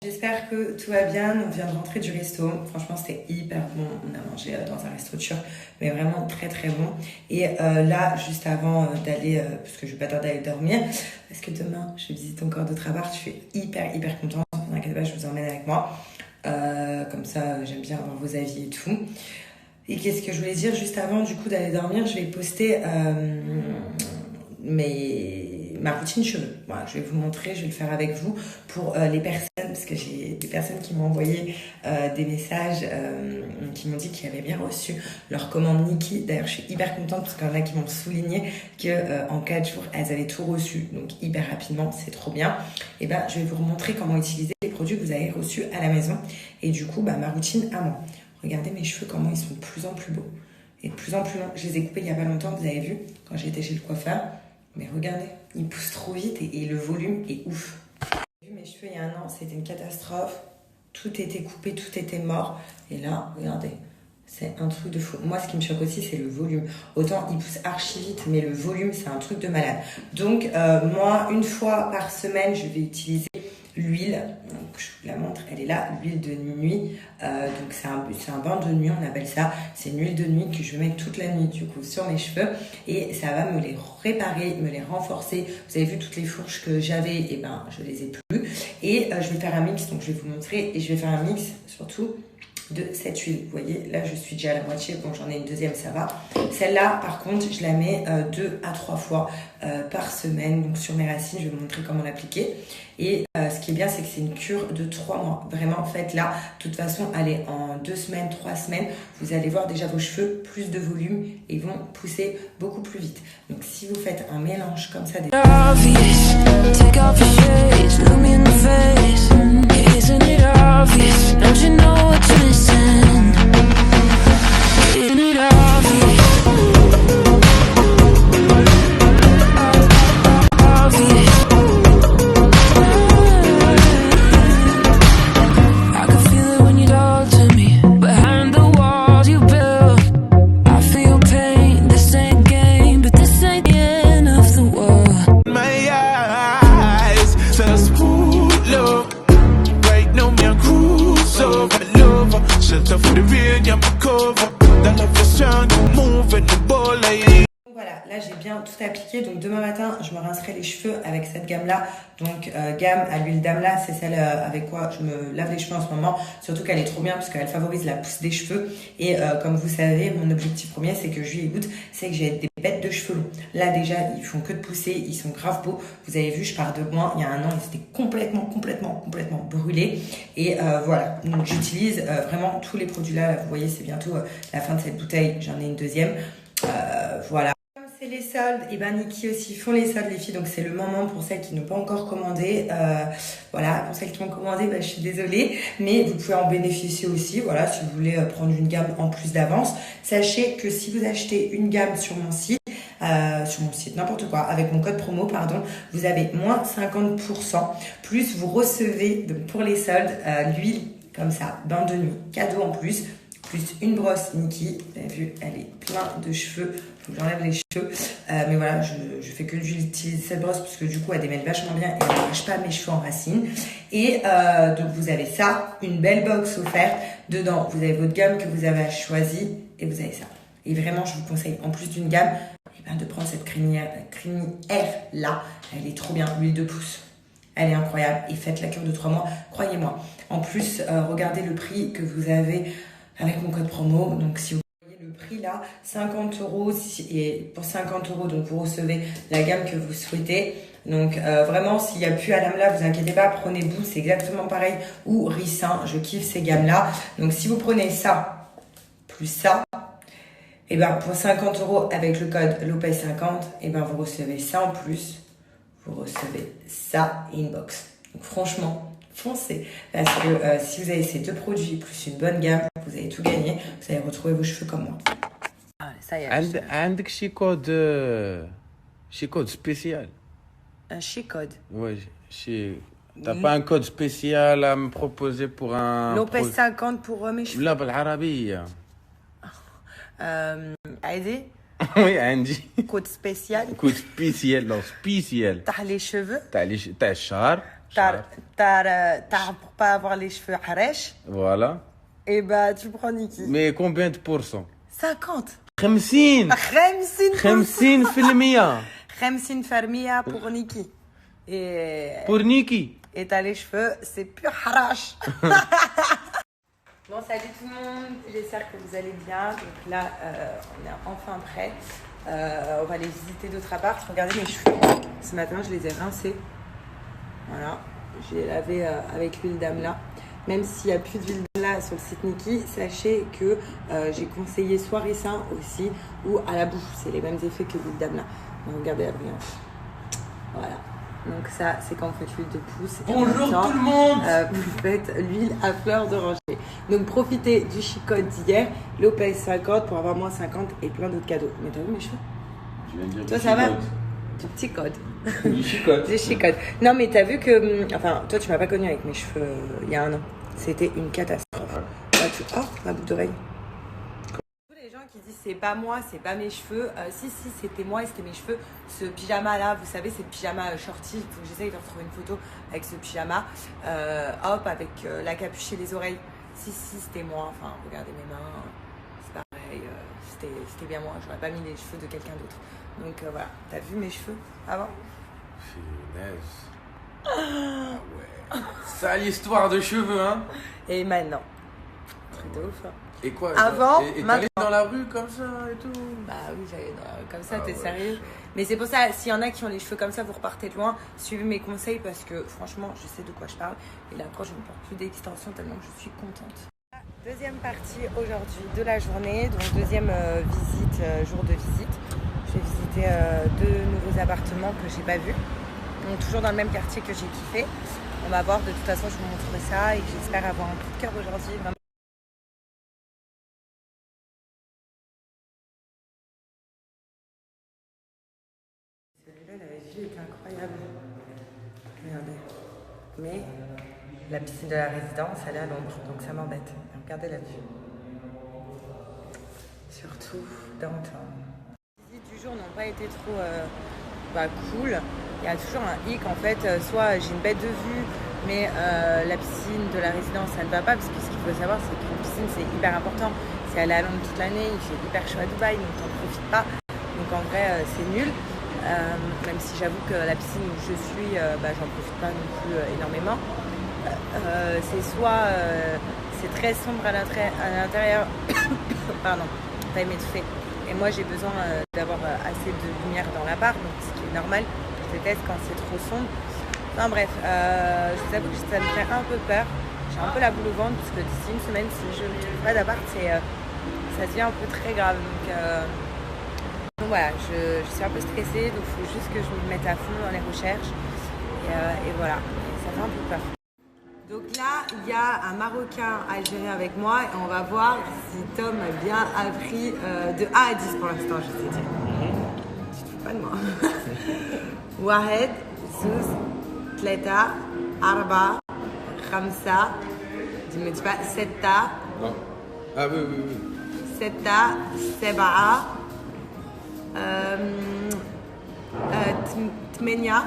J'espère que tout va bien. On vient de rentrer du resto. Franchement, c'était hyper bon. On a mangé dans un resto turc, mais vraiment très très bon. Et là, juste avant d'aller, parce que je vais pas tarder à aller dormir, parce que demain, je visite encore d'autres apparts. Je suis hyper contente. Ne inquiétez pas, je vous emmène avec moi. Comme ça, j'aime bien avoir vos avis et tout. Et qu'est-ce que je voulais dire juste avant du coup d'aller dormir, je vais poster ma routine cheveux. Voilà, je vais vous montrer, je vais le faire avec vous pour les personnes, parce que j'ai des personnes qui m'ont envoyé des messages qui m'ont dit qu'ils avaient bien reçu leur commande Nikki. D'ailleurs, je suis hyper contente parce qu'il y en a qui m'ont souligné que en 4 jours, elles avaient tout reçu, donc hyper rapidement, c'est trop bien. Et ben, je vais vous montrer comment utiliser les produits que vous avez reçus à la maison et du coup, ma routine à moi. Regardez mes cheveux, comment ils sont de plus en plus beaux et de plus en plus longs. Je les ai coupés il n'y a pas longtemps, vous avez vu, quand j'étais chez le coiffeur. Mais regardez, ils poussent trop vite et le volume est ouf. J'ai vu mes cheveux il y a 1 an, c'était une catastrophe. Tout était coupé, tout était mort. Et là, regardez, c'est un truc de fou. Moi, ce qui me choque aussi, c'est le volume. Autant ils poussent archi vite, mais le volume, c'est un truc de malade. Donc, moi, 1 fois par semaine, je vais utiliser l'huile, donc je vous la montre, elle est là, l'huile de nuit, donc c'est un bain de nuit, on appelle ça, c'est une huile de nuit que je vais mettre toute la nuit du coup sur mes cheveux et ça va me les réparer, me les renforcer. Vous avez vu toutes les fourches que j'avais, et ben je les ai plus et je vais faire un mix, donc je vais vous montrer et je vais faire un mix surtout de cette huile. Vous voyez, là je suis déjà à la moitié, bon j'en ai une deuxième, ça va. Celle-là par contre je la mets 2 à 3 fois par semaine, donc sur mes racines, je vais vous montrer comment l'appliquer. Et ce qui est bien, c'est que c'est une cure de 3 mois. Vraiment, faites là. De toute façon, allez, en 2 semaines, 3 semaines, vous allez voir déjà vos cheveux, plus de volume et vont pousser beaucoup plus vite. Donc si vous faites un mélange comme ça, voilà, là j'ai bien tout appliqué, donc demain matin je me rincerai les cheveux avec cette gamme là, donc gamme à l'huile d'amla, c'est celle avec quoi je me lave les cheveux en ce moment, surtout qu'elle est trop bien parce qu'elle favorise la pousse des cheveux et comme vous savez, mon objectif premier c'est que juillet et août, c'est que j'ai des bêtes de cheveux longs. Là déjà ils font que de pousser, ils sont grave beaux, vous avez vu je pars de loin, il y a 1 an ils étaient complètement brûlés et voilà, donc j'utilise vraiment tous les produits là, vous voyez c'est bientôt la fin de cette bouteille, j'en ai une deuxième, voilà. Les soldes, et ben Nikki aussi font les soldes les filles, donc c'est le moment pour celles qui n'ont pas encore commandé, voilà, pour celles qui ont commandé, je suis désolée, mais vous pouvez en bénéficier aussi, voilà, si vous voulez prendre une gamme en plus d'avance. Sachez que si vous achetez une gamme sur mon site, n'importe quoi, avec mon code promo, pardon, vous avez moins 50%, plus vous recevez, donc pour les soldes, l'huile, comme ça, bain de nuit, cadeau en plus une brosse Nikki, vous avez vu, elle est plein de cheveux, faut que j'enlève les cheveux, mais voilà, je fais que j'utilise cette brosse parce que du coup elle démêle vachement bien et elle n'arrache pas mes cheveux en racines. Et donc vous avez ça, une belle box offerte, dedans vous avez votre gamme que vous avez choisie et vous avez ça. Et vraiment je vous conseille en plus d'une gamme, de prendre cette crinière là, elle est trop bien, l'huile de pousse. Elle est incroyable et faites la cure de 3 mois, croyez-moi. En plus, regardez le prix que vous avez avec mon code promo. Donc si vous voyez le prix là, 50 €, et pour 50 €, donc vous recevez la gamme que vous souhaitez. Donc vraiment, s'il n'y a plus Adam là, vous inquiétez pas, prenez Bout, c'est exactement pareil, ou Ricin, je kiffe ces gammes là. Donc si vous prenez ça, plus ça, et ben pour 50 € avec le code Lopez50, et ben vous recevez ça en plus, vous recevez ça et une box. Donc franchement, foncez, parce que si vous avez ces 2 produits plus une bonne gamme, vous allez tout gagner, vous allez retrouver vos cheveux comme moi. Ah, ça y est. عندك شي code spécial? Un chez code? Ouais, t'as pas un code spécial à me proposer pour un Lopez 50 pour mes cheveux. لا بالعربية. عادي. Oui, عندي. Code spécial. Code spécial, non, spécial. تاع les cheveux. تاع الشهر. Pour pas avoir les cheveux harèches. Voilà. Et bah, tu prends Niki. Mais combien de pourcents? 50. 50. 50% 50% pour Niki. Et pour Niki. Et t'as les cheveux, c'est pur harache. Bon, salut tout le monde, j'espère que vous allez bien. Donc là, on est enfin prêt. On va aller visiter d'autres apparts. Regardez mes cheveux. Ce matin, je les ai rincés. Voilà, j'ai lavé avec l'huile d'amla. Même s'il n'y a plus d'huile d'amla sur le site Niki, sachez que j'ai conseillé soit ricin aussi ou à la bouche. C'est les mêmes effets que l'huile d'amla. Donc regardez la brillance. Voilà. Donc ça, c'est quand vous faites l'huile de pouce. Bonjour tout le monde. Vous faites l'huile à fleur d'oranger. Donc profitez du chic code d'hier, Lopez 50 pour avoir moins 50 et plein d'autres cadeaux. Mais t'as vu mes cheveux? Je viens de dire toi ça va? Du petit code. Du chic code. Du chic code. Non mais t'as vu que... Enfin, toi tu m'as pas connu avec mes cheveux il y a un an. C'était une catastrophe. Oh, ma boucle d'oreille. Les gens qui disent c'est pas moi, c'est pas mes cheveux. Si, c'était moi et c'était mes cheveux. Ce pyjama là, vous savez, c'est le pyjama shorty. Il faut que j'essaye de retrouver une photo avec ce pyjama. Hop, avec la capuche et les oreilles. Si, c'était moi. Enfin, regardez mes mains. C'est pareil. C'était bien moi. J'aurais pas mis les cheveux de quelqu'un d'autre. Donc voilà. T'as vu mes cheveux avant? Finesse. Ah ouais. Ça l'histoire de cheveux, hein. Et maintenant. Truc de ouf, hein. Et quoi? Avant, et maintenant. t'allais dans la rue comme ça et tout? Bah oui, j'allais dans la rue comme ça, t'es sérieux? Mais c'est pour ça, s'il y en a qui ont les cheveux comme ça, vous repartez de loin, suivez mes conseils parce que franchement, je sais de quoi je parle. Et là, quand je ne porte plus d'extension tellement que je suis contente. Deuxième partie aujourd'hui de la journée, donc deuxième visite, jour de visite. J'ai visité deux nouveaux appartements que j'ai pas vus. Donc toujours dans le même quartier que j'ai kiffé. On va voir, de toute façon, je vous montrerai ça et j'espère avoir un coup de cœur aujourd'hui. Vraiment. Celui-là, la vue est incroyable. Regardez. Mais la piscine de la résidence, elle est à l'ombre, donc ça m'embête. Regardez la vue. Surtout downtown. Les visites du jour n'ont pas été trop cool. Il y a toujours un hic en fait. Soit j'ai une bête de vue, mais la piscine de la résidence, elle ne va pas, parce que ce qu'il faut savoir, c'est qu'une piscine, c'est hyper important. C'est aller à Londres toute l'année, il fait hyper chaud à Dubaï, donc t'en profites pas. Donc en vrai, c'est nul. Même si j'avoue que la piscine où je suis, j'en profite pas non plus énormément. C'est soit c'est très sombre à l'intérieur, pardon, pas m'étouffer. Et moi j'ai besoin d'avoir assez de lumière dans l'appart, donc ce qui est normal. Je déteste quand c'est trop sombre. Enfin bref, je vous avoue que ça me fait un peu peur. J'ai un peu la boule au ventre parce que d'ici une semaine, si je ne trouve pas d'appart, ça devient un peu très grave. Donc voilà, je suis un peu stressée, donc il faut juste que je me mette à fond dans les recherches. Et voilà, ça fait un peu peur. Donc là, il y a un Marocain algérien avec moi et on va voir si Tom a bien appris de A à 10 pour l'instant, je sais dire. Tu te fous pas de moi. Wahed, Zouz, Tleta, Arba, Khamsa, tu me dis pas Setta. Non. Ah oui. Setta, Seba'a, Tmenia.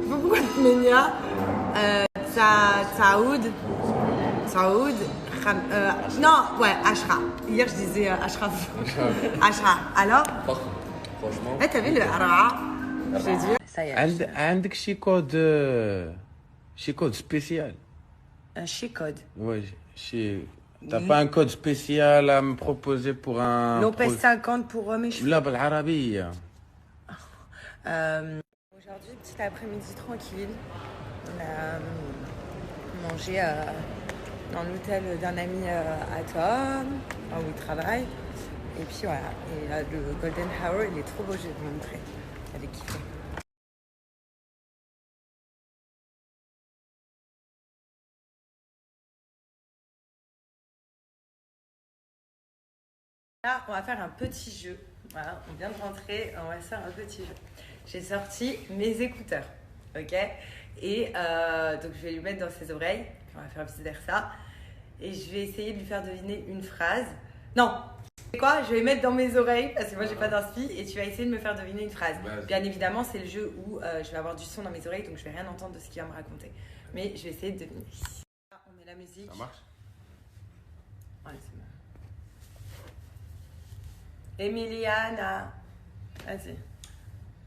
Pourquoi Tmenia? Saoud, non, ouais, Ashra. Hier, je disais Ashraf. Ashra. Alors? Franchement. T'as vu le Ara? Je veux dire. Ça y est. عندك شي code spécial? Un chic code. Ouais, t'as pas un code spécial à me proposer pour un... Lopez 50 pour mes cheveux. لا بالعربية. Aujourd'hui, petit après-midi tranquille. On a mangé dans l'hôtel d'un ami à Tom, où il travaille. Et puis voilà. Et là, le Golden Hour, il est trop beau, je vais vous montrer. Allez kiffer. Là, on va faire un petit jeu. Voilà, on vient de rentrer, on va faire un petit jeu. J'ai sorti mes écouteurs, ok? Et donc je vais lui mettre dans ses oreilles, puis on va faire vice versa. Et je vais essayer de lui faire deviner une phrase. Non, C'est quoi? Je vais mettre dans mes oreilles parce que moi j'ai pas d'inspi et tu vas essayer de me faire deviner une phrase. Bien évidemment, c'est le jeu où je vais avoir du son dans mes oreilles donc je vais rien entendre de ce qu'il va me raconter. Mais je vais essayer de deviner. On met la musique. Ça marche? Ouais, c'est bon. Emiliana. Vas-y.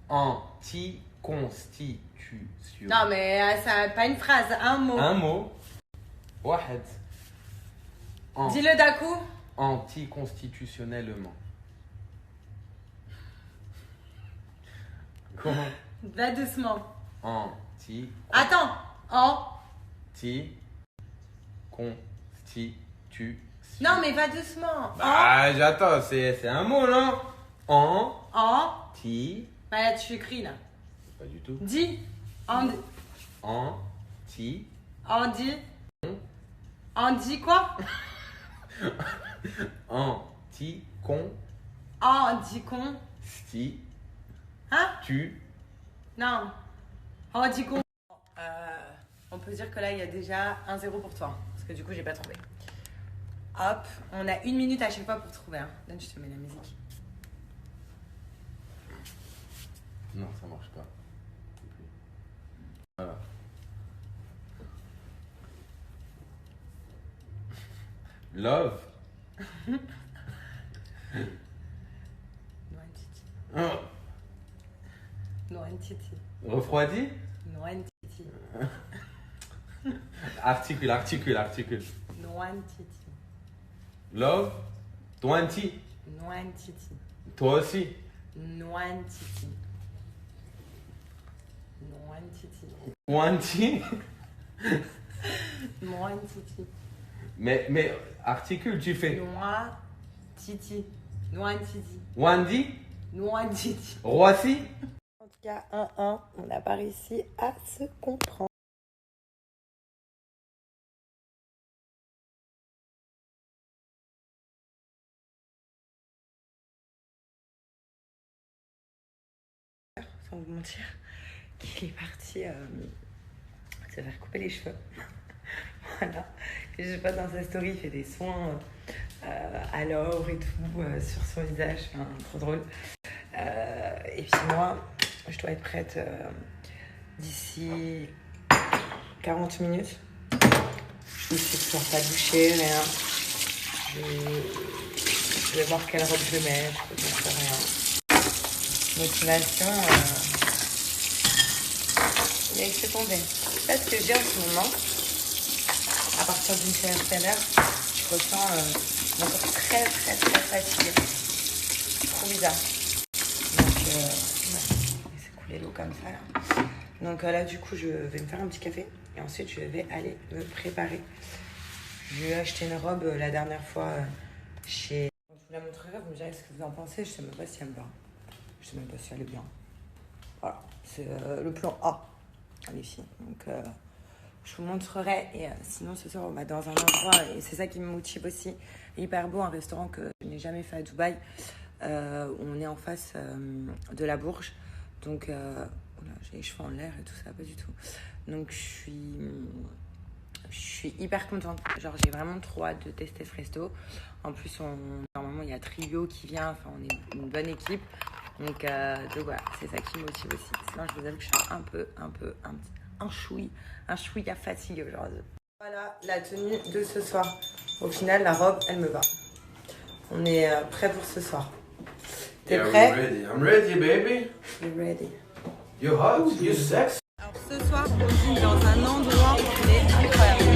Anti-constitution. Non, mais ça pas une phrase, un mot. Un mot. واحد. Dis-le d'un coup. Anticonstitutionnellement. Comment? Va doucement. Anti. Attends. Constitution. Non, mais va doucement. Bah, j'attends, c'est un mot, non? Anti. Bah là, tu écris là. Pas du tout. Dis. Anti. Andy quoi? Anti-con. Andicon. Sti. Hein? Tu. Non. Andicon. On peut dire que là, il y a déjà 1-0 pour toi. Parce que du coup, j'ai pas trouvé. Hop. On a 1 minute à chaque fois pour trouver. Hein. Donne, je te mets la musique. Non, ça marche pas. Voilà. Love. Oh. Noantiti. Refroidi. Noantiti. Articule. Noantiti. Love. Twenty. Noantiti. Toi aussi. Noantiti. Noantiti. Twenty. Noantiti. Mais articule, tu fais. Noantiti. Noantiti. Wandy. Noantiti. Roissy. En tout cas, 1-1, on n'a pas réussi à se comprendre. Sans vous mentir, qu'il est parti se faire couper les cheveux. Voilà. Et je sais pas, dans sa story, il fait des soins à l'or et tout sur son visage. Enfin, trop drôle. Et puis moi, je dois être prête d'ici 40 minutes. Je ne suis toujours pas douchée, rien. Je vais voir quelle robe je vais mettre, je ne sais rien. Motivation, laissez tomber. C'est pas ce que j'ai en ce moment. À partir d'une certaine heure, je ressens mon corps très fatigué. C'est trop bizarre. Donc, ouais, laissez couler l'eau comme ça. Là. Donc là, du coup, je vais me faire un petit café. Et ensuite, je vais aller me préparer. J'ai acheté une robe la dernière fois chez... Je vous la montrerai, vous me direz ce que vous en pensez. Je sais même pas si elle me va. Je sais même pas si elle est bien. Voilà, c'est le plan A, les filles. Donc, je vous montrerai. Et sinon, ce soir, on va dans un endroit, et c'est ça qui me motive aussi, hyper beau, un restaurant que je n'ai jamais fait à Dubaï. On est en face de la Bourge. Donc, voilà, j'ai les cheveux en l'air et tout ça, pas du tout. Donc, je suis hyper contente. Genre, j'ai vraiment trop hâte de tester ce resto. En plus, normalement, il y a Trio qui vient. Enfin, on est une bonne équipe. Donc voilà, c'est ça qui me motive aussi. Sinon, je vous avoue que je suis un chouïa fatiguée aujourd'hui. Voilà la tenue de ce soir. Au final, la robe, elle me va. On est prêt pour ce soir. T'es prêt? I'm ready, baby. You're ready. You're hot, you're sexy. Alors ce soir, on dîne dans un endroit qui est incroyable.